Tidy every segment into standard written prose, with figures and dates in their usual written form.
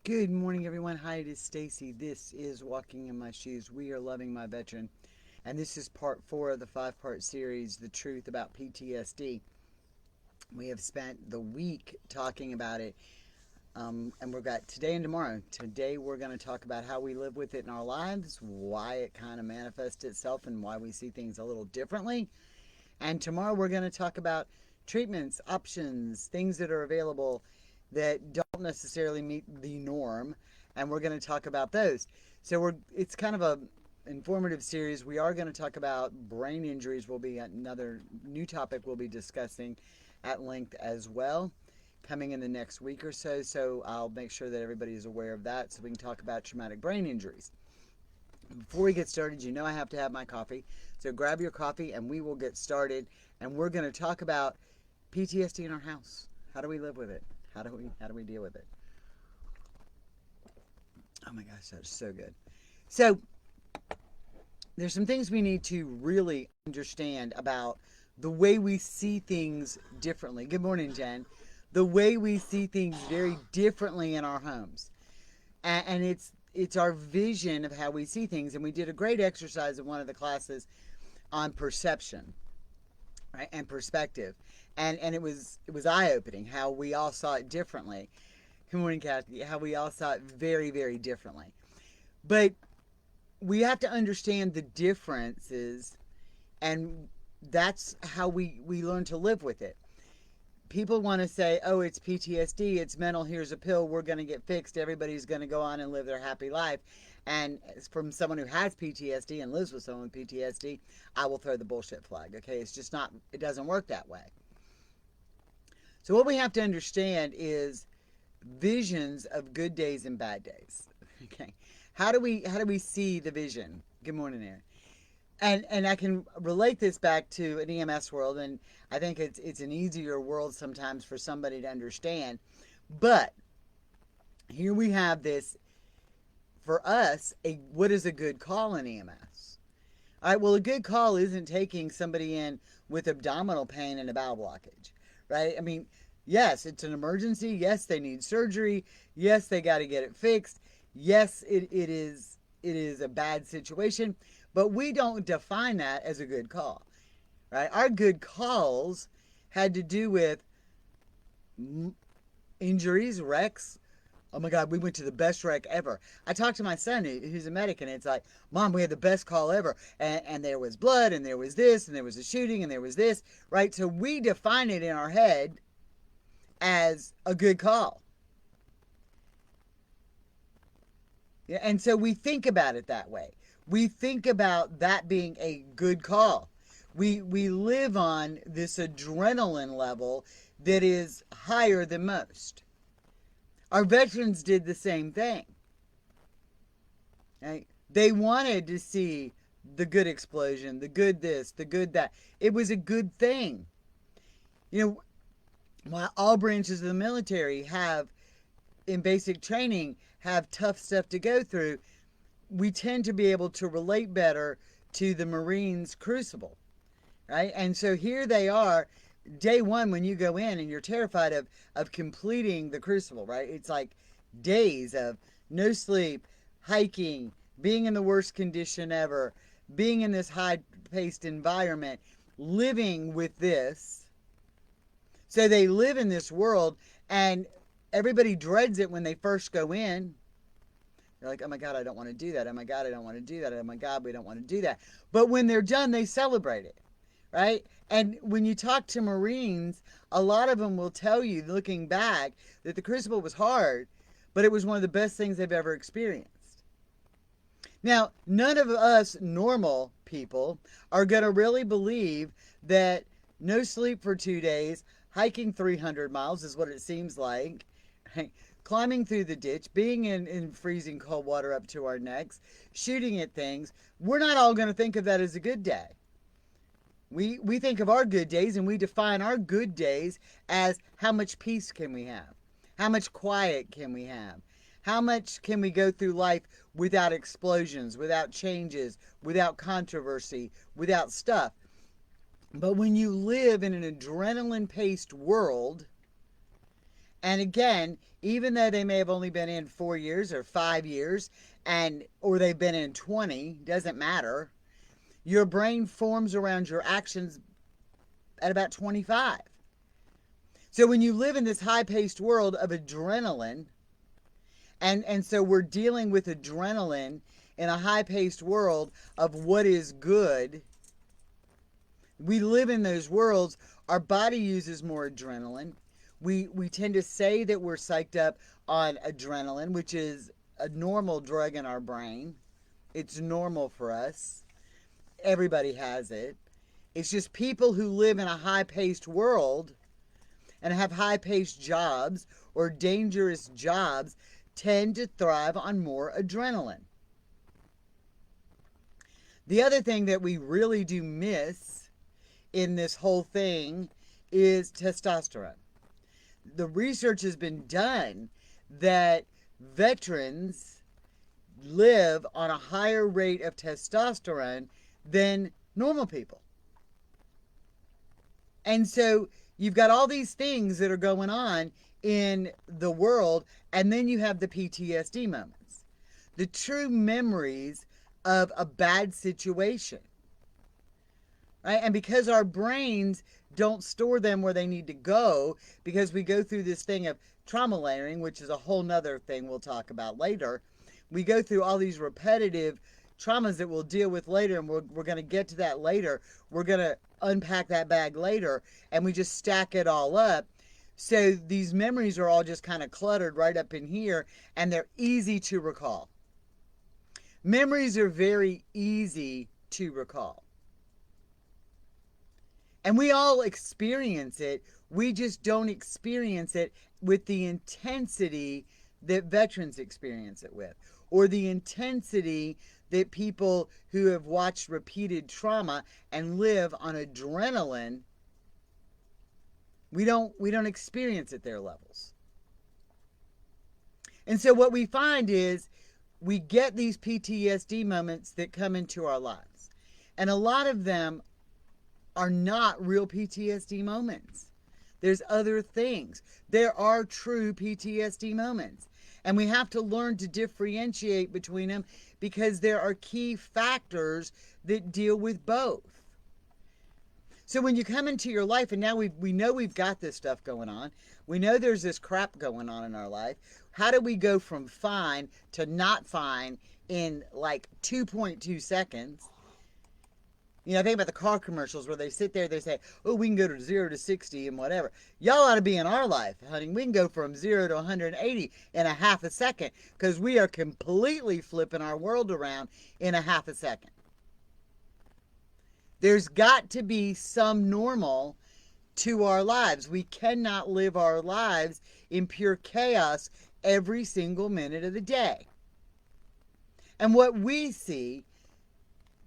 Good morning, everyone. Hi, it is Stacy. This is Walking in My Shoes. We are loving my veteran, and this is part 4 of the 5-part series, The Truth About PTSD. We have spent the week talking about it, and we've got today and tomorrow. Today, we're going to talk about how we live with it in our lives, why it kind of manifests itself, and why we see things a little differently. And tomorrow, we're going to talk about treatments, options, things that are available that don't necessarily meet the norm, and we're going to talk about those. It's kind of a informative series. We are going to talk about brain injuries. Will be another new topic we'll be discussing at length as well, coming in the next week or so. So I'll make sure that everybody is aware of that, so we can talk about traumatic brain injuries. Before we get started, you know I have to have my coffee. So grab your coffee and we will get started. And we're going to talk about PTSD in our house. How do we live with it? How do we deal with it? Oh my gosh, that's so good. So there's some things we need to really understand about the way we see things differently. Good morning, Jen. The way we see things very differently in our homes, and it's our vision of how we see things. And we did a great exercise in one of the classes on perception, right, and perspective, and it was eye opening how we all saw it differently. Good morning, Kathy. How we all saw it very, very differently. But we have to understand the differences, and that's how we learn to live with it. People want to say, oh, it's PTSD, it's mental, here's a pill, we're going to get fixed, everybody's going to go on and live their happy life. And from someone who has PTSD and lives with someone with PTSD, I will throw the bullshit flag. Okay, it's just not, it doesn't work that way. So what we have to understand is visions of good days and bad days. Okay, how do we see the vision? Good morning, Aaron. And I can relate this back to an EMS world, and I think it's an easier world sometimes for somebody to understand. But here we have this for us. What is a good call in EMS? All right, well, a good call isn't taking somebody in with abdominal pain and a bowel blockage, right? I mean, yes, it's an emergency. Yes, they need surgery. Yes, they got to get it fixed. Yes, it is a bad situation, but we don't define that as a good call, right? Our good calls had to do with injuries, wrecks. Oh my God, we went to the best wreck ever. I talked to my son, who's a medic, and it's like, Mom, we had the best call ever. And there was blood, and there was this, and there was a shooting, and there was this, right? So we define it in our head as a good call. Yeah, and so we think about it that way. We think about that being a good call. We live on this adrenaline level that is higher than most. Our veterans did the same thing. Right? They wanted to see the good explosion, the good this, the good that. It was a good thing. You know, while all branches of the military have, in basic training, have tough stuff to go through, we tend to be able to relate better to the Marines' crucible, right? And so here they are, day one, when you go in and you're terrified of completing the crucible, right? It's like days of no sleep, hiking, being in the worst condition ever, being in this high-paced environment, living with this. So they live in this world, and everybody dreads it when they first go in. They're like, oh my God, I don't want to do that. Oh my God, I don't want to do that. Oh my God, we don't want to do that. But when they're done, they celebrate it, right? And when you talk to Marines, a lot of them will tell you, looking back, that the crucible was hard, but it was one of the best things they've ever experienced. Now, none of us normal people are going to really believe that no sleep for 2 days, hiking 300 miles is what it seems like, right? Climbing through the ditch, being in freezing cold water up to our necks, shooting at things. We're not all going to think of that as a good day. We think of our good days, and we define our good days as how much peace can we have? How much quiet can we have? How much can we go through life without explosions, without changes, without controversy, without stuff? But when you live in an adrenaline-paced world, And again, even though they may have only been in 4 years or 5 years, or they've been in 20, doesn't matter. Your brain forms around your actions at about 25. So when you live in this high-paced world of adrenaline, and so we're dealing with adrenaline in a high-paced world of what is good, we live in those worlds. Our body uses more adrenaline. We tend to say that we're psyched up on adrenaline, which is a normal drug in our brain. It's normal for us. Everybody has it. It's just people who live in a high-paced world and have high-paced jobs or dangerous jobs tend to thrive on more adrenaline. The other thing that we really do miss in this whole thing is testosterone. The research has been done that veterans live on a higher rate of testosterone than normal people. And so you've got all these things that are going on in the world, and then you have the PTSD moments, the true memories of a bad situation, right? And because our brains don't store them where they need to go, because we go through this thing of trauma layering, which is a whole nother thing we'll talk about later. We go through all these repetitive traumas that we'll deal with later, and we're going to get to that later. We're going to unpack that bag later, and we just stack it all up. So these memories are all just kind of cluttered right up in here, and they're easy to recall. Memories are very easy to recall. And we all experience it. We just don't experience it with the intensity that veterans experience it with, or the intensity that people who have watched repeated trauma and live on adrenaline, we don't experience at their levels. And so what we find is we get these PTSD moments that come into our lives. And a lot of them are not real PTSD moments. There's other things. There are true PTSD moments. And we have to learn to differentiate between them, because there are key factors that deal with both. So when you come into your life, and now we know we've got this stuff going on, we know there's this crap going on in our life, how do we go from fine to not fine in like 2.2 seconds? You know, think about the car commercials where they sit there, they say, oh, we can go to 0 to 60 and whatever. Y'all ought to be in our life, honey. We can go from 0 to 180 in a half a second, because we are completely flipping our world around in a half a second. There's got to be some normal to our lives. We cannot live our lives in pure chaos every single minute of the day. And what we see,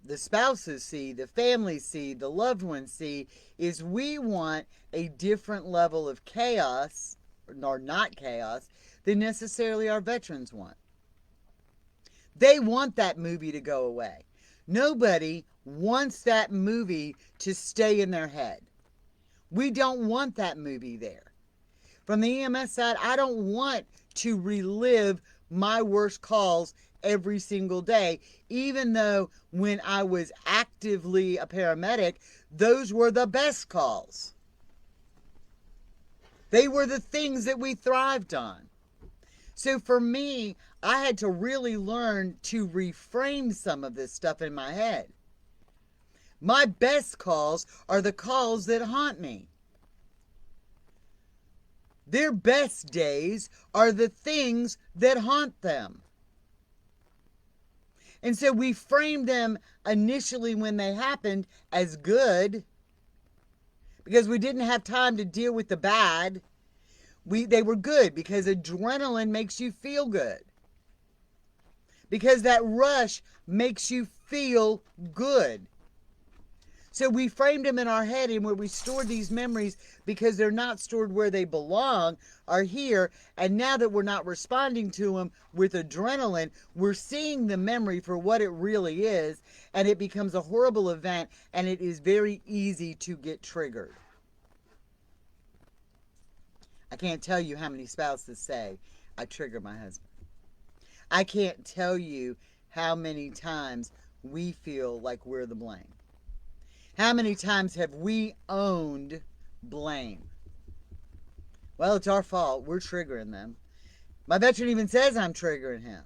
the spouses see, the families see, the loved ones see, is we want a different level of chaos, or not chaos, than necessarily our veterans want. They want that movie to go away. Nobody wants that movie to stay in their head. We don't want that movie there. From the EMS side, I don't want to relive my worst calls every single day, even though when I was actively a paramedic, those were the best calls. They were the things that we thrived on. So for me, I had to really learn to reframe some of this stuff in my head. My best calls are the calls that haunt me. Their best days are the things that haunt them. And so we framed them initially when they happened as good, because we didn't have time to deal with the bad. They were good because adrenaline makes you feel good. Because that rush makes you feel good. So we framed them in our head, and where we stored these memories, because they're not stored where they belong, are here. And now that we're not responding to them with adrenaline, we're seeing the memory for what it really is, and it becomes a horrible event, and it is very easy to get triggered. I can't tell you how many spouses say, I trigger my husband. I can't tell you how many times we feel like we're the blame. How many times have we owned blame? Well, it's our fault. We're triggering them. My veteran even says I'm triggering him.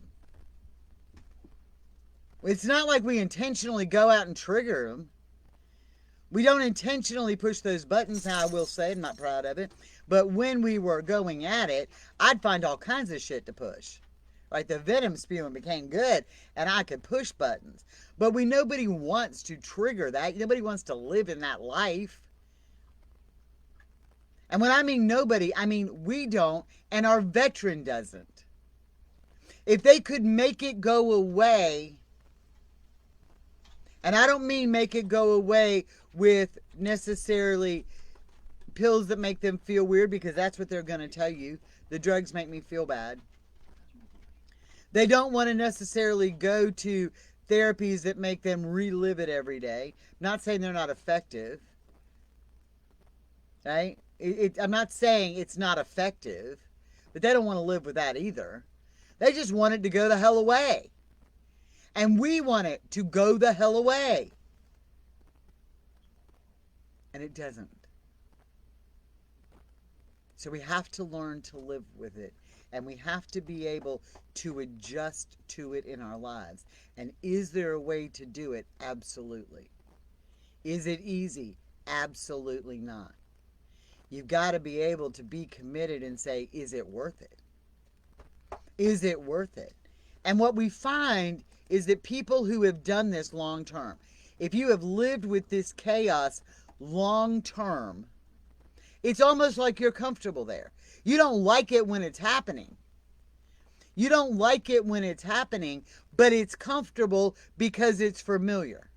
It's not like we intentionally go out and trigger him. We don't intentionally push those buttons. Now, I will say, I'm not proud of it, but when we were going at it, I'd find all kinds of shit to push. Like the venom spewing became good, and I could push buttons. But nobody wants to trigger that. Nobody wants to live in that life. And when I mean nobody, I mean we don't, and our veteran doesn't. If they could make it go away, and I don't mean make it go away with necessarily pills that make them feel weird, because that's what they're going to tell you. The drugs make me feel bad. They don't want to necessarily go to therapies that make them relive it every day. I'm not saying they're not effective. Right? I'm not saying it's not effective, but they don't want to live with that either. They just want it to go the hell away. And we want it to go the hell away. And it doesn't. So we have to learn to live with it. And we have to be able to adjust to it in our lives. And is there a way to do it? Absolutely. Is it easy? Absolutely not. You've got to be able to be committed and say, is it worth it? Is it worth it? And what we find is that people who have done this long term, if you have lived with this chaos long term, it's almost like you're comfortable there. You don't like it when it's happening. You don't like it when it's happening, but it's comfortable because it's familiar.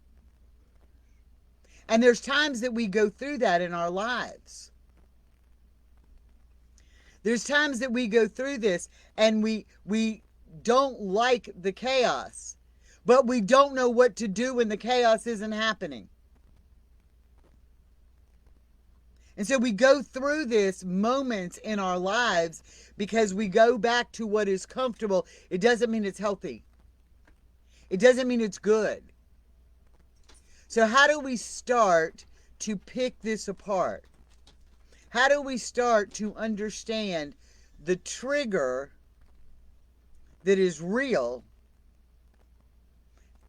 And there's times that we go through that in our lives. There's times that we go through this and we don't like the chaos, but we don't know what to do when the chaos isn't happening. And so we go through this moments in our lives because we go back to what is comfortable. It doesn't mean it's healthy. It doesn't mean it's good. So how do we start to pick this apart? How do we start to understand the trigger that is real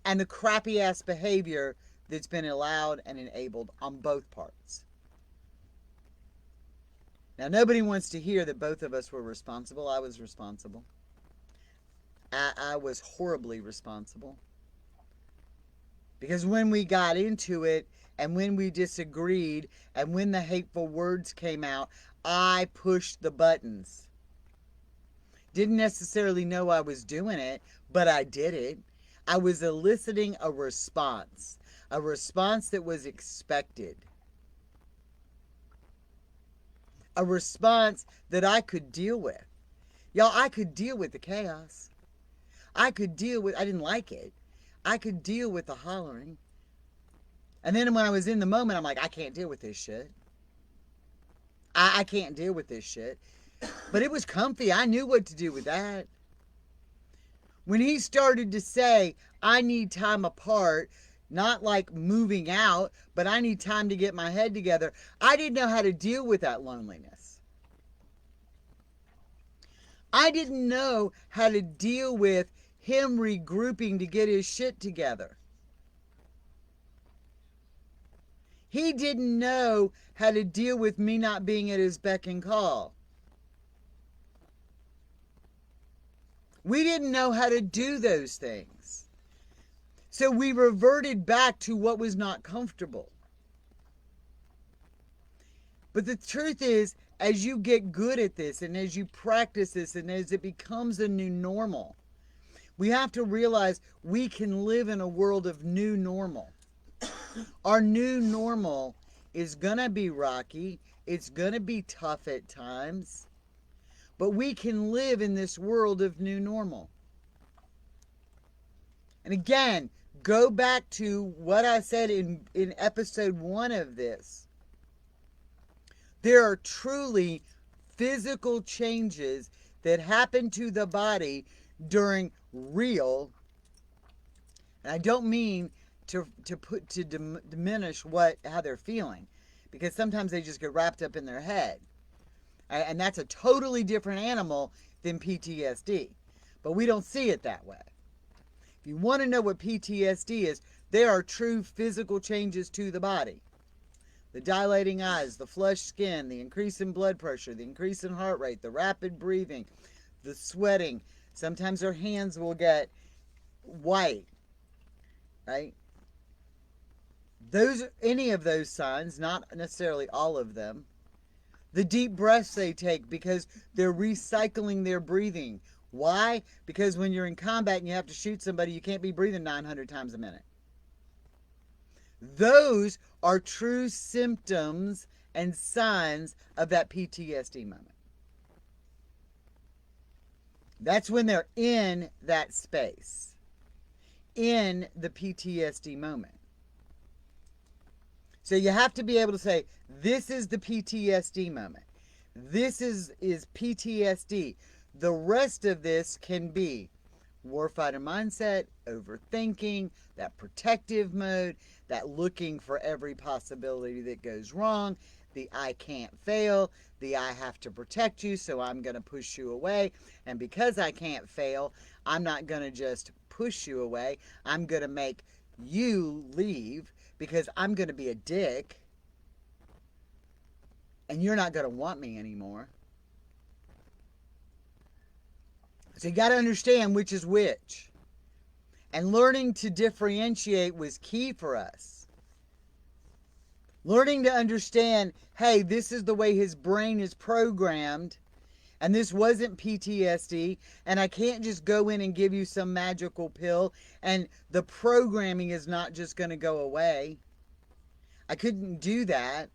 and the crappy ass behavior that's been allowed and enabled on both parts? Now, nobody wants to hear that both of us were responsible. I was responsible. I was horribly responsible. Because when we got into it, and when we disagreed, and when the hateful words came out, I pushed the buttons. Didn't necessarily know I was doing it, but I did it. I was eliciting a response that was expected. A response that I could deal with. Y'all, I could deal with the chaos. I didn't like it. I could deal with the hollering. And then when I was in the moment, I'm like, I can't deal with this shit. I can't deal with this shit. But it was comfy. I knew what to do with that. When he started to say, I need time apart, not like moving out, but I need time to get my head together, I didn't know how to deal with that loneliness. I didn't know how to deal with him regrouping to get his shit together. He didn't know how to deal with me not being at his beck and call. We didn't know how to do those things. So we reverted back to what was not comfortable. But the truth is, as you get good at this, and as you practice this, and as it becomes a new normal, we have to realize we can live in a world of new normal. Our new normal is going to be rocky. It's going to be tough at times. But we can live in this world of new normal. And again, go back to what I said in episode 1 of this. There are truly physical changes that happen to the body during real, and I don't mean to diminish how they're feeling, because sometimes they just get wrapped up in their head, and that's a totally different animal than PTSD, but we don't see it that way. If you want to know what PTSD is, there are true physical changes to the body. The dilating eyes, the flushed skin, the increase in blood pressure, the increase in heart rate, the rapid breathing, the sweating. Sometimes their hands will get white, right? Any of those signs, not necessarily all of them. The deep breaths they take because they're recycling their breathing. Why? Because when you're in combat and you have to shoot somebody, you can't be breathing 900 times a minute. Those are true symptoms and signs of that PTSD moment. That's when they're in that space, in the PTSD moment. So you have to be able to say, this is the PTSD moment. This is PTSD. The rest of this can be warfighter mindset, overthinking, that protective mode, that looking for every possibility that goes wrong, the I can't fail, the I have to protect you, so I'm going to push you away. And because I can't fail, I'm not going to just push you away. I'm going to make you leave because I'm going to be a dick and you're not going to want me anymore. So you got to understand which is which. And learning to differentiate was key for us. Learning to understand, hey, this is the way his brain is programmed, and this wasn't PTSD, and I can't just go in and give you some magical pill, and the programming is not just going to go away. I couldn't do that.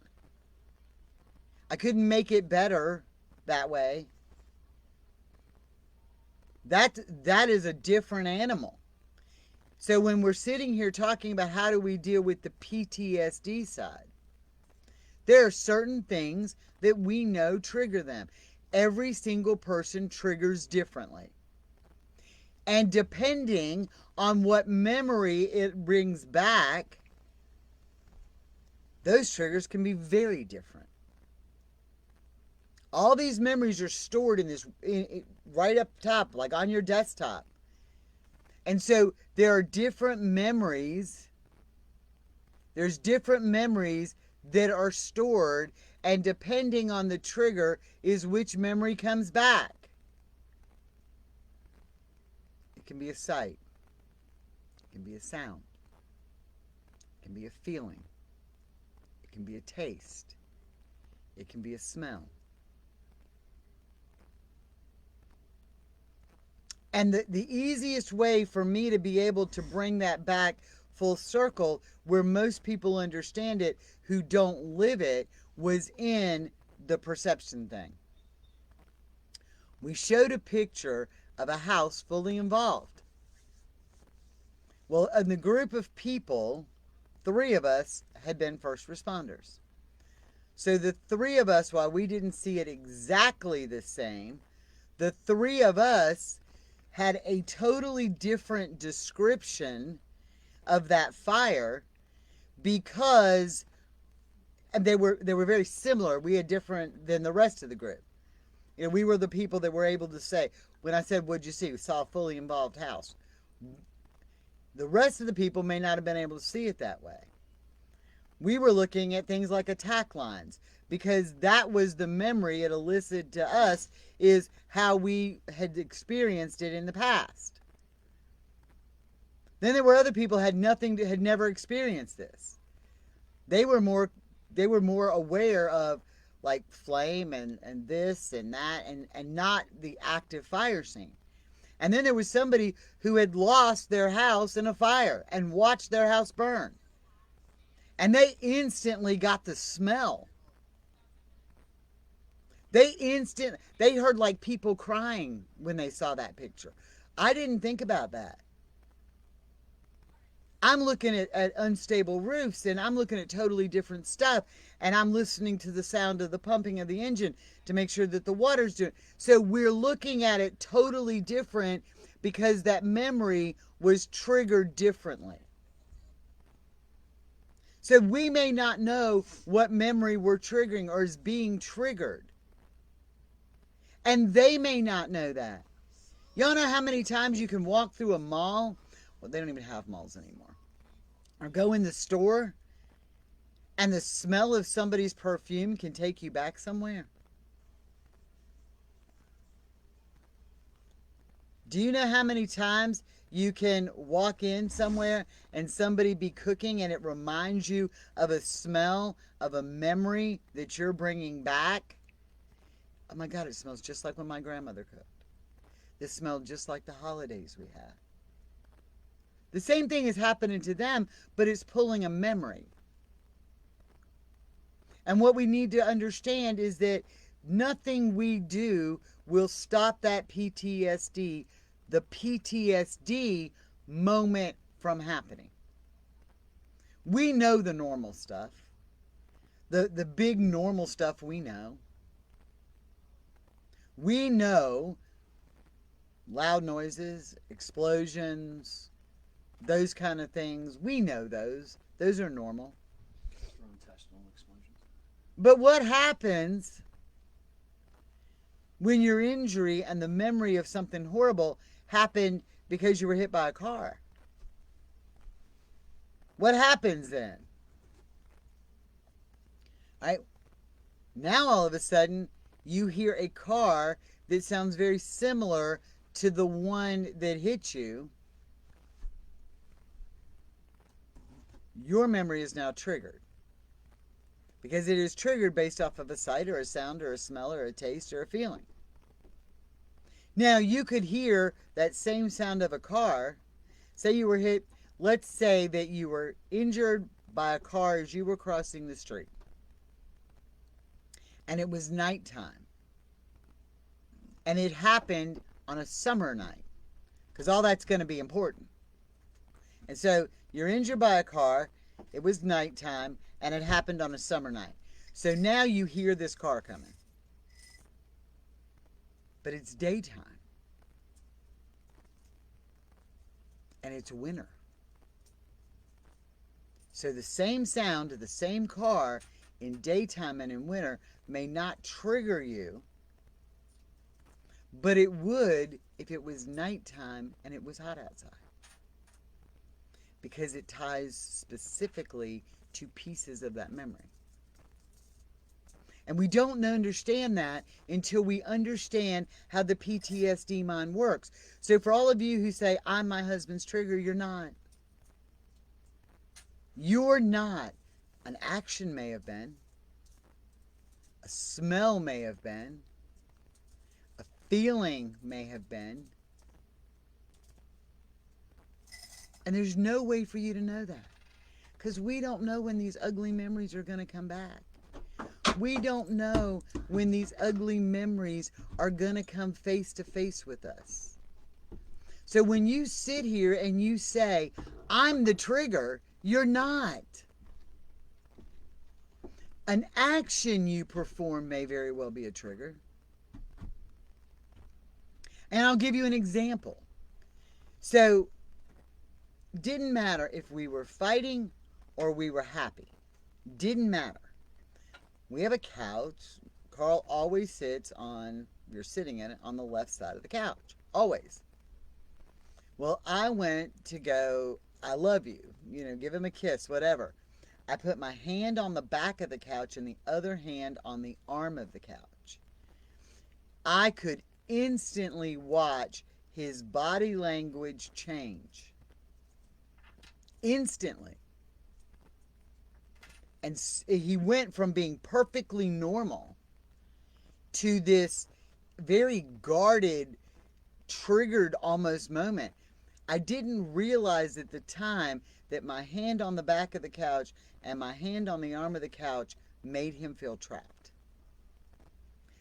I couldn't make it better that way. That is a different animal. So when we're sitting here talking about how do we deal with the PTSD side, there are certain things that we know trigger them. Every single person triggers differently. And depending on what memory it brings back, those triggers can be very different. All these memories are stored in this right up top, like on your desktop. And so there are different memories. There's different memories that are stored, and depending on the trigger is which memory comes back. It can be a sight. It can be a sound. It can be a feeling. It can be a taste. It can be a smell. And the easiest way for me to be able to bring that back full circle, where most people understand it who don't live it, was in the perception thing. We showed a picture of a house fully involved. Well, in the group of people, 3 of us had been first responders. So the 3 of us, while we didn't see it exactly the same, the 3 of us had a totally different description of that fire, because they were very similar. We had different than the rest of the group. You know, we were the people that were able to say, when I said, what'd you see? We saw a fully involved house. The rest of the people may not have been able to see it that way. We were looking at things like attack lines, because that was the memory it elicited to us, is how we had experienced it in the past. Then there were other people had never experienced this. They were more aware of like flame and this and that, and not the active fire scene. And then there was somebody who had lost their house in a fire and watched their house burn. And they instantly got the smell. They heard like people crying when they saw that picture. I didn't think about that. I'm looking at unstable roofs, and I'm looking at totally different stuff, and I'm listening to the sound of the pumping of the engine to make sure that the water's doing. So we're looking at it totally different because that memory was triggered differently. So we may not know what memory we're triggering or is being triggered. And they may not know that. Y'all know how many times you can walk through a mall? Well, they don't even have malls anymore. Or go in the store and the smell of somebody's perfume can take you back somewhere. Do you know how many times you can walk in somewhere and somebody be cooking and it reminds you of a smell, of a memory that you're bringing back? Oh my God, it smells just like when my grandmother cooked. This smelled just like the holidays we had. The same thing is happening to them, but it's pulling a memory. And what we need to understand is that nothing we do will stop that PTSD, the PTSD moment from happening. We know the normal stuff. The big normal stuff we know. We know loud noises, explosions, those kind of things. We know those. Those are normal. Intestinal explosions. But what happens when your injury and the memory of something horrible happened because you were hit by a car? What happens then? Right? Now all of a sudden you hear a car that sounds very similar to the one that hit you. Your memory is now triggered. Because it is triggered based off of a sight or a sound or a smell or a taste or a feeling. Now, you could hear that same sound of a car. Say you were hit, let's say that you were injured by a car as you were crossing the street. And it was nighttime. And it happened on a summer night. Because all that's going to be important. And so, you're injured by a car, it was nighttime, and it happened on a summer night. So now you hear this car coming. But it's daytime. And it's winter. So the same sound of the same car in daytime and in winter may not trigger you, but it would if it was nighttime and it was hot outside. Because it ties specifically to pieces of that memory. And we don't understand that until we understand how the PTSD mind works. So for all of you who say, I'm my husband's trigger, you're not. You're not. An action may have been. A smell may have been. A feeling may have been. And there's no way for you to know that. Because we don't know when these ugly memories are going to come back. We don't know when these ugly memories are going to come face to face with us. So when you sit here and you say, I'm the trigger, you're not. An action you perform may very well be a trigger. And I'll give you an example. So, didn't matter if we were fighting or we were happy. Didn't matter. We have a couch. Carl always sits on, you're sitting in it, on the left side of the couch. Always. Well, I went to go, I love you, give him a kiss, whatever. I put my hand on the back of the couch and the other hand on the arm of the couch. I could instantly watch his body language change. Instantly. And he went from being perfectly normal to this very guarded, triggered almost moment. I didn't realize at the time that my hand on the back of the couch and my hand on the arm of the couch made him feel trapped.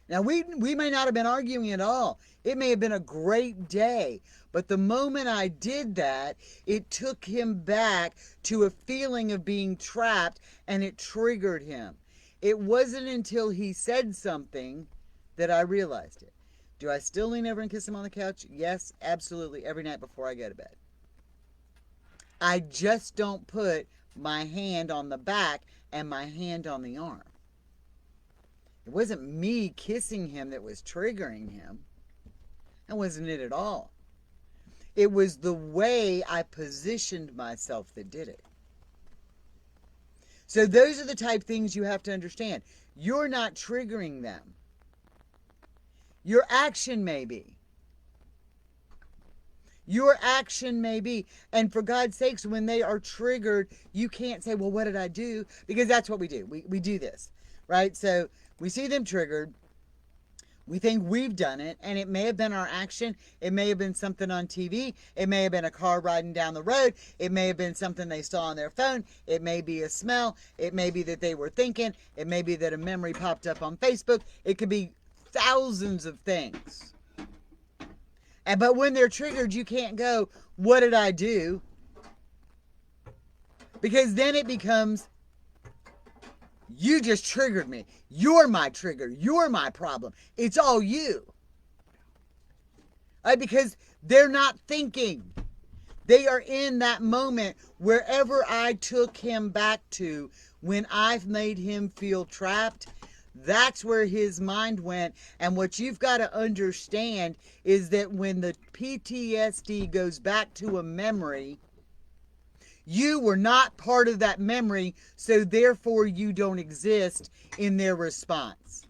Now, we may not have been arguing at all. It may have been a great day. But the moment I did that, it took him back to a feeling of being trapped, and it triggered him. It wasn't until he said something that I realized it. Do I still lean over and kiss him on the couch? Yes, absolutely, every night before I go to bed. I just don't put my hand on the back and my hand on the arm. It wasn't me kissing him that was triggering him. That wasn't it at all. It was the way I positioned myself that did it. So those are the type of things you have to understand. You're not triggering them. Your action may be. Your action may be. And for God's sakes, when they are triggered, you can't say, well, what did I do? Because that's what we do. We do this, right? So we see them triggered. We think we've done it, and it may have been our action. It may have been something on TV. It may have been a car riding down the road. It may have been something they saw on their phone. It may be a smell. It may be that they were thinking. It may be that a memory popped up on Facebook. It could be thousands of things. But when they're triggered, you can't go, what did I do? Because then it becomes, you just triggered me. You're my trigger. You're my problem. It's all you. Because they're not thinking. They are in that moment wherever I took him back to when I've made him feel trapped. That's where his mind went. And what you've got to understand is that when the PTSD goes back to a memory, you were not part of that memory, so therefore you don't exist in their response.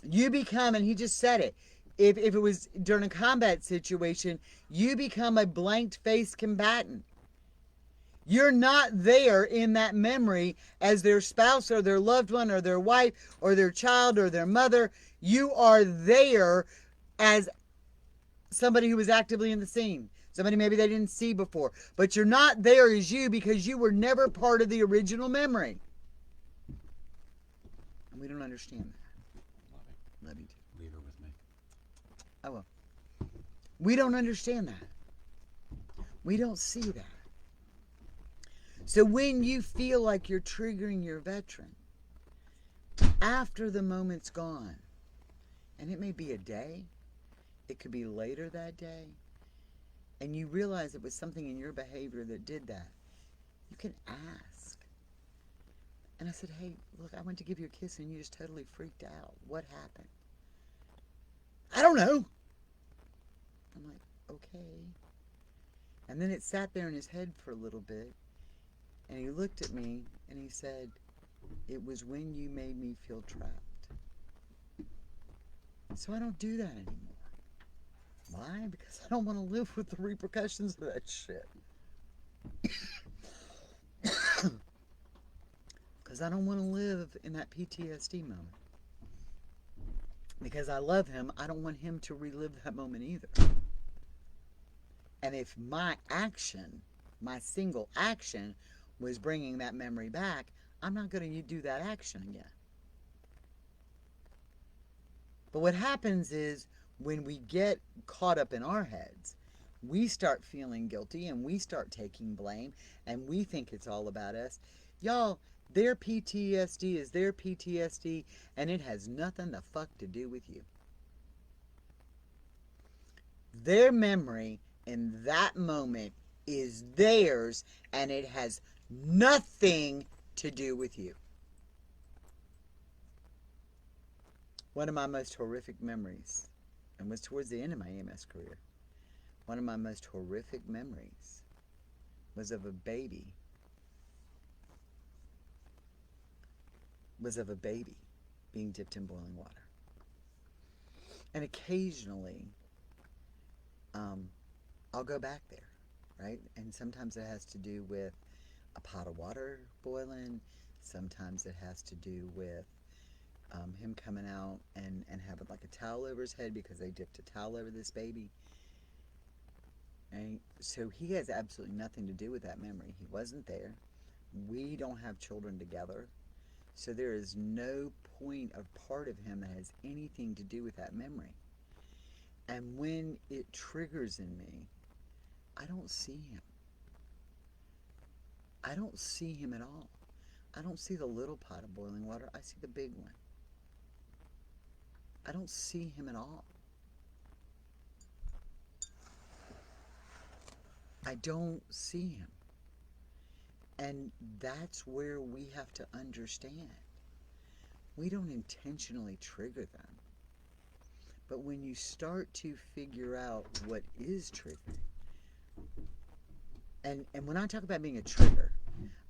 You become, and he just said it, if it was during a combat situation, you become a blanked-faced combatant. You're not there in that memory as their spouse or their loved one or their wife or their child or their mother. You are there as somebody who was actively in the scene. Somebody maybe they didn't see before. But you're not there as you because you were never part of the original memory. And we don't understand that. Love you too. Leave it with me. I will. We don't understand that. We don't see that. So when you feel like you're triggering your veteran, after the moment's gone, and it may be a day, it could be later that day, and you realize it was something in your behavior that did that, you can ask. And I said, hey, look, I went to give you a kiss and you just totally freaked out. What happened? I don't know. I'm like, okay. And then it sat there in his head for a little bit, and he looked at me and he said, it was when you made me feel trapped. So I don't do that anymore. Why? Because I don't want to live with the repercussions of that shit. Because I don't want to live in that PTSD moment. Because I love him, I don't want him to relive that moment either. And if my action, my single action, was bringing that memory back, I'm not going to do that action again. But what happens is when we get caught up in our heads, we start feeling guilty and we start taking blame and we think it's all about us. Y'all, their PTSD is their PTSD and it has nothing the fuck to do with you. Their memory in that moment is theirs and it has nothing to do with you. One of my most horrific memories, and was towards the end of my EMS career, one of my most horrific memories was of a baby being dipped in boiling water. And occasionally, I'll go back there, right? And sometimes it has to do with a pot of water boiling. Sometimes it has to do with him coming out and having like a towel over his head because they dipped a towel over this baby. And so he has absolutely nothing to do with that memory. He wasn't there. We don't have children together. So there is no point of part of him that has anything to do with that memory. And when it triggers in me, I don't see him. I don't see him at all. I don't see the little pot of boiling water. I see the big one. I don't see him at all. I don't see him. And that's where we have to understand. We don't intentionally trigger them. But when you start to figure out what is triggering, and when I talk about being a trigger,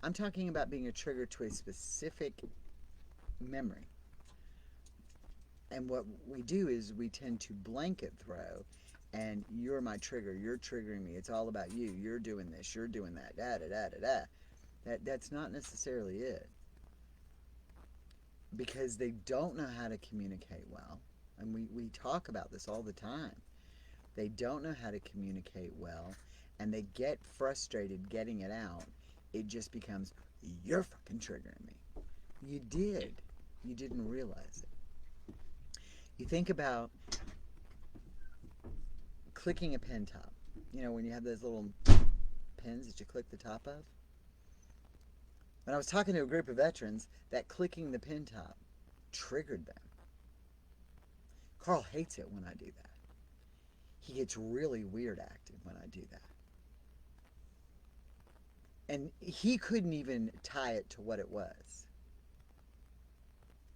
I'm talking about being a trigger to a specific memory. And what we do is we tend to blanket throw, and you're my trigger, you're triggering me, it's all about you, you're doing this, you're doing that, da-da-da-da-da. That's not necessarily it. Because they don't know how to communicate well. And we talk about this all the time. They don't know how to communicate well, and they get frustrated getting it out. It just becomes, you're fucking triggering me. You did. You didn't realize it. You think about clicking a pen top. You know, when you have those little pins that you click the top of? When I was talking to a group of veterans, that clicking the pin top triggered them. Carl hates it when I do that. He gets really weird acting when I do that. And he couldn't even tie it to what it was.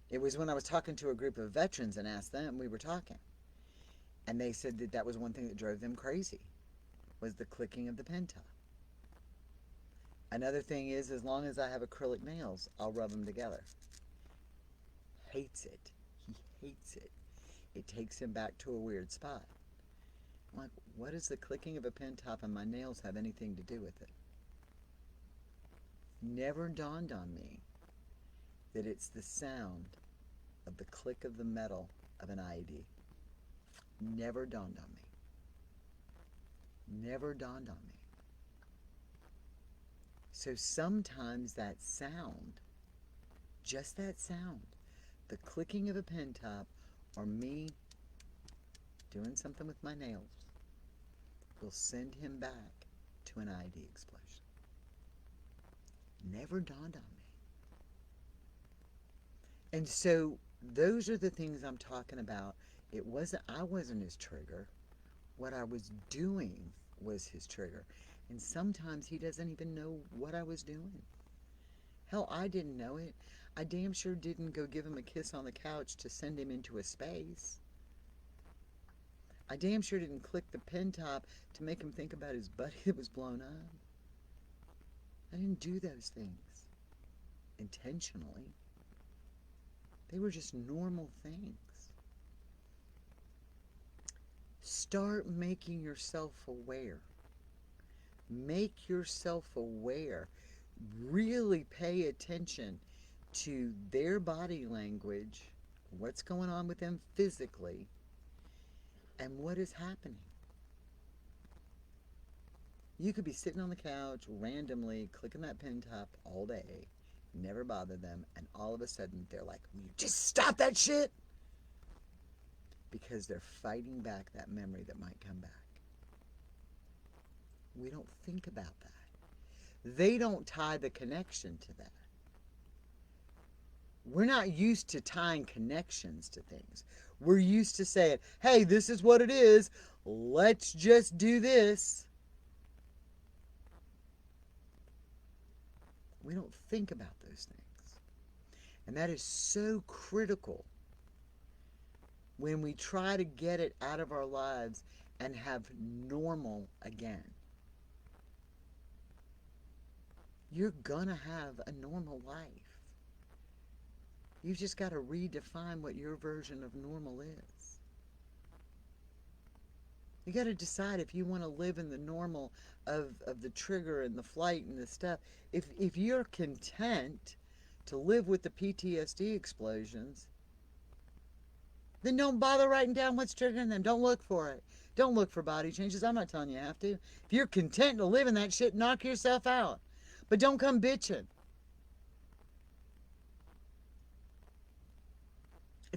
It was when I was talking to a group of veterans and asked them, we were talking. And they said that was one thing that drove them crazy, was the clicking of the pen top. Another thing is, as long as I have acrylic nails, I'll rub them together. Hates it. He hates it. It takes him back to a weird spot. I'm like, what does the clicking of a pen top and my nails have anything to do with it? Never dawned on me that it's the sound of the click of the metal of an IED. Never dawned on me. Never dawned on me. So sometimes that sound, just that sound, the clicking of a pen top, or me doing something with my nails, will send him back to an IED explosion. Never dawned on me. And so those are the things I'm talking about. I wasn't his trigger. What I was doing was his trigger. And sometimes he doesn't even know what I was doing. Hell, I didn't know it. I damn sure didn't go give him a kiss on the couch to send him into a space. I damn sure didn't click the pen top to make him think about his buddy that was blown up. I didn't do those things intentionally. They were just normal things. Start making yourself aware. Make yourself aware. Really pay attention to their body language, what's going on with them physically, and what is happening. You could be sitting on the couch randomly clicking that pen top all day, never bother them, and all of a sudden they're like, will you just stop that shit? Because they're fighting back that memory that might come back. We don't think about that. They don't tie the connection to that. We're not used to tying connections to things. We're used to saying, hey, this is what it is. Let's just do this. We don't think about those things. And that is so critical when we try to get it out of our lives and have normal again. You're gonna have a normal life. You've just got to redefine what your version of normal is. You got to decide if you want to live in the normal of the trigger and the flight and the stuff. If you're content to live with the PTSD explosions, then don't bother writing down what's triggering them. Don't look for it. Don't look for body changes. I'm not telling you have to. If you're content to live in that shit, knock yourself out. But don't come bitching.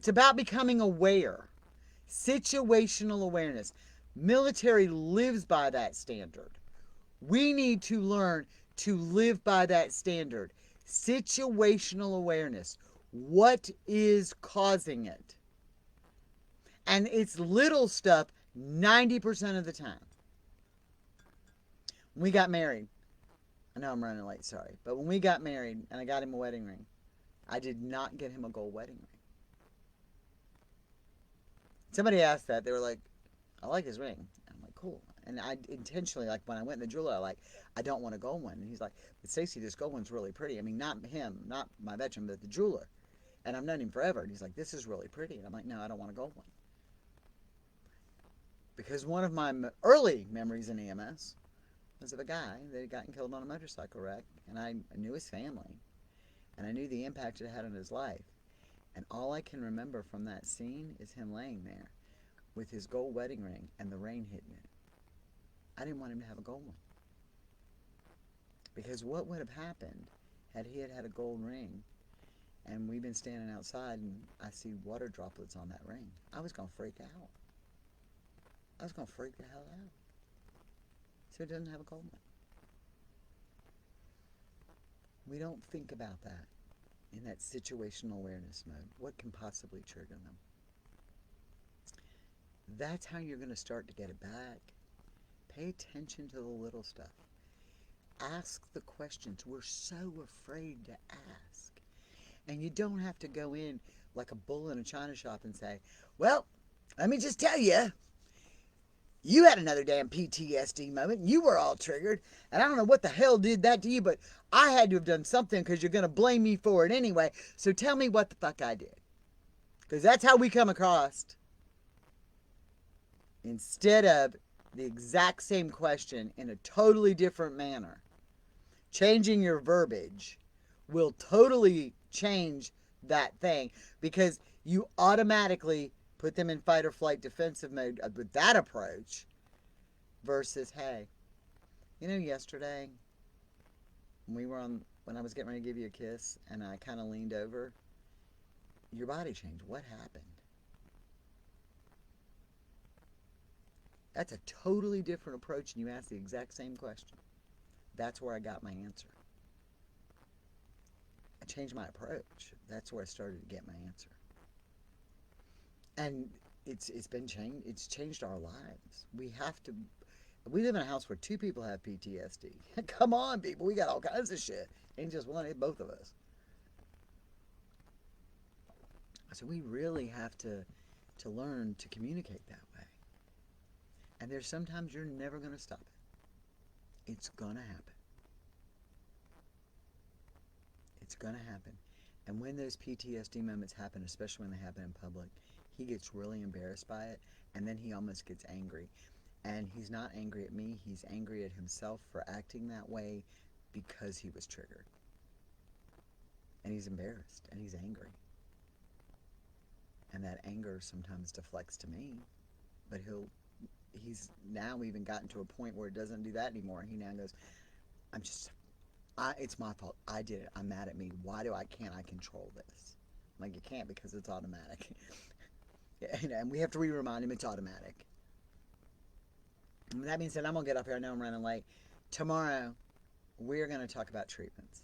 It's about becoming aware. Situational awareness. Military lives by that standard. We need to learn to live by that standard. Situational awareness. What is causing it? And it's little stuff 90% of the time. When we got married, I know I'm running late, sorry, but when we got married and I got him a wedding ring, I did not get him a gold wedding ring. Somebody asked that. They were like, I like his ring. I'm like, cool. And I intentionally, like when I went in the jeweler, I don't want a gold one. And he's like, but Stacy, this gold one's really pretty. I mean, not him, not my veteran, but the jeweler. And I've known him forever. And he's like, this is really pretty. And I'm like, no, I don't want a gold one. Because one of my early memories in EMS was of a guy that had gotten killed on a motorcycle wreck. And I knew his family. And I knew the impact it had on his life. And all I can remember from that scene is him laying there with his gold wedding ring and the rain hitting it. I didn't want him to have a gold one. Because what would have happened had he had a gold ring and we've been standing outside and I see water droplets on that ring? I was going to freak out. I was going to freak the hell out. So he doesn't have a gold one. We don't think about that in that situational awareness mode. What can possibly trigger them? That's how you're going to start to get it back. Pay attention to the little stuff. Ask the questions. We're so afraid to ask. And you don't have to go in like a bull in a china shop and say, well, let me just tell you, you had another damn PTSD moment. And you were all triggered. And I don't know what the hell did that to you, but I had to have done something because you're going to blame me for it anyway. So tell me what the fuck I did. Because that's how we come across. Instead of the exact same question in a totally different manner, changing your verbiage will totally change that thing, because you automatically put them in fight or flight defensive mode with that approach versus, hey, you know, yesterday when I was getting ready to give you a kiss and I kind of leaned over, your body changed. What happened? That's a totally different approach, and you ask the exact same question. That's where I got my answer. I changed my approach. That's where I started to get my answer. And it's been changed. It's changed our lives. We live in a house where 2 people have PTSD. Come on, people. We got all kinds of shit. Ain't just one, it's both of us. So we really have to learn to communicate that way. And there's sometimes you're never going to stop it. It's going to happen. It's going to happen. And when those PTSD moments happen, especially when they happen in public, he gets really embarrassed by it, and then he almost gets angry. And he's not angry at me. He's angry at himself for acting that way because he was triggered. And he's embarrassed, and he's angry. And that anger sometimes deflects to me, but he's now even gotten to a point where it doesn't do that anymore. He now goes, it's my fault. I did it. I'm mad at me. Why can't I control this? I'm like, you can't, because it's automatic. And we have to remind him it's automatic. And that being said, I'm going to get up here. I know I'm running late. Tomorrow, we're going to talk about treatments.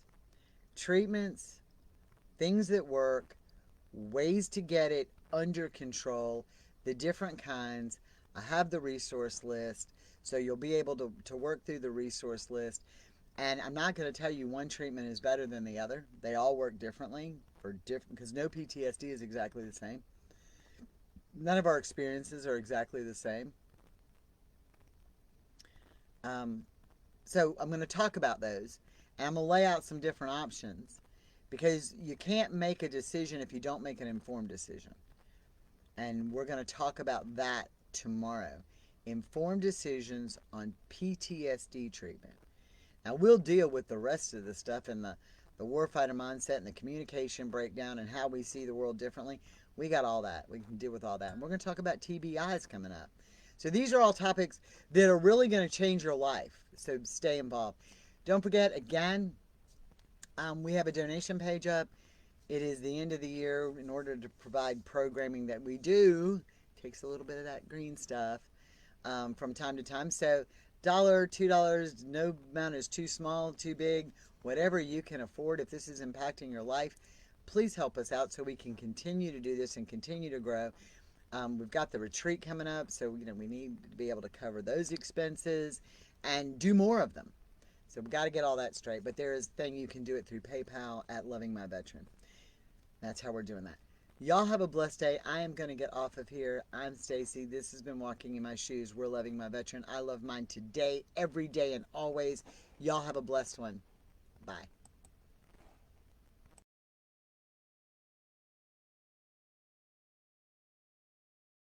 Treatments, things that work, ways to get it under control, the different kinds. I have the resource list, so you'll be able to work through the resource list. And I'm not going to tell you one treatment is better than the other. They all work differently because no PTSD is exactly the same. None of our experiences are exactly the same. So I'm going to talk about those, and I'm going to lay out some different options, because you can't make a decision if you don't make an informed decision. And we're going to talk about that tomorrow. Informed decisions on PTSD treatment. Now, we'll deal with the rest of the stuff and the warfighter mindset and the communication breakdown and how we see the world differently. We got all that. We can deal with all that. And we're going to talk about TBIs coming up. So these are all topics that are really going to change your life. So stay involved. Don't forget, again, we have a donation page up. It is the end of the year. In order to provide programming that we do, takes a little bit of that green stuff from time to time. So dollar, $2, no amount is too small, too big, whatever you can afford. If this is impacting your life, please help us out so we can continue to do this and continue to grow. We've got the retreat coming up, so we need to be able to cover those expenses and do more of them. So we've got to get all that straight. But there is a thing you can do it through PayPal at Loving My Veteran. That's how we're doing that. Y'all have a blessed day. I am going to get off of here. I'm Stacy. This has been Walking in My Shoes. We're Loving My Veteran. I love mine today, every day, and always. Y'all have a blessed one. Bye.